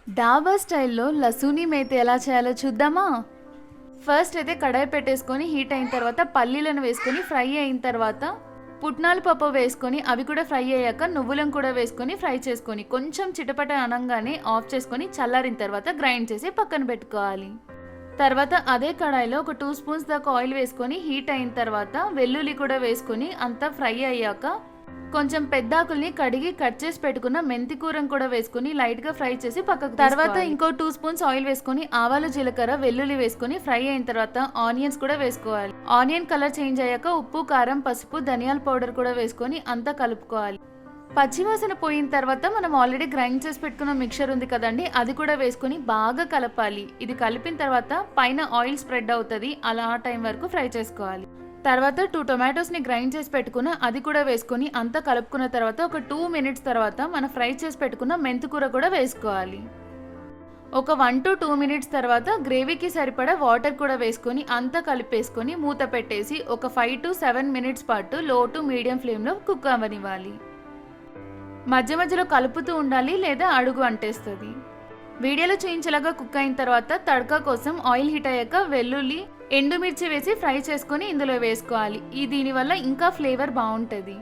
డాబా స్టైల్లో లసూని మేతి ఎలా చేయాలో చూద్దామా? ఫస్ట్ అయితే కడాయి పెట్టేసుకొని హీట్ అయిన తర్వాత పల్లీలను వేసుకొని ఫ్రై అయిన తర్వాత పుట్నాల పప్పు వేసుకొని అవి కూడా ఫ్రై అయ్యాక నువ్వులను కూడా వేసుకొని ఫ్రై చేసుకొని కొంచెం చిటపట అనంగానే ఆఫ్ చేసుకొని చల్లారిన తర్వాత గ్రైండ్ చేసి పక్కన పెట్టుకోవాలి. తర్వాత అదే కడాయిలో ఒక 2 స్పూన్స్ దాకా ఆయిల్ వేసుకొని హీట్ అయిన తర్వాత వెల్లుల్లి కూడా వేసుకొని అంతా ఫ్రై అయ్యాక కొంచెం పెద్దాకుల్ని కడిగి కట్ చేసి పెట్టుకున్న మెంతి కూరను కూడా వేసుకొని లైట్ గా ఫ్రై చేసి పక్కకు తర్వాత ఇంకో 2 స్పూన్స్ ఆయిల్ వేసుకొని ఆవాలు జీలకర్ర వెల్లుల్లి వేసుకొని ఫ్రై అయిన తర్వాత ఆనియన్స్ కూడా వేసుకోవాలి. ఆనియన్ కలర్ చేంజ్ అయ్యాక ఉప్పు కారం పసుపు ధనియాల పౌడర్ కూడా వేసుకొని అంతా కలుపుకోవాలి. పచ్చివాసన పోయిన తర్వాత మనం ఆల్రెడీ గ్రైండ్ చేసి పెట్టుకున్న మిక్చర్ ఉంది కదండి, అది కూడా వేసుకొని బాగా కలపాలి. ఇది కలిపిన తర్వాత పైన ఆయిల్ స్ప్రెడ్ అవుతుంది, అలా ఆ టైం వరకు ఫ్రై చేసుకోవాలి. తర్వాత 2 టొమాటోస్ని గ్రైండ్ చేసి పెట్టుకున్న అది కూడా వేసుకొని అంతా కలుపుకున్న తర్వాత ఒక 2 మినిట్స్ తర్వాత మనం ఫ్రై చేసి పెట్టుకున్న మెంతికూర కూడా వేసుకోవాలి. ఒక 1 to 2 మినిట్స్ తర్వాత గ్రేవీకి సరిపడా వాటర్ కూడా వేసుకొని అంతా కలిపేసుకొని మూత పెట్టేసి ఒక 5 to 7 మినిట్స్ పాటు లో టు మీడియం ఫ్లేమ్లో కుక్ అవ్వనివ్వాలి. మధ్య మధ్యలో కలుపుతూ ఉండాలి, లేదా అడుగు అంటేస్తుంది. వీడియోలో చూయించేలాగా కుక్ అయిన తర్వాత తడకా కోసం ఆయిల్ హీట్ అయ్యాక వెల్లుల్లి ఎండుమిర్చి వేసి ఫ్రై చేసుకొని ఇందులో వేసుకోవాలి. దీనివల్ల ఇంకా ఫ్లేవర్ బాగుంటుంది.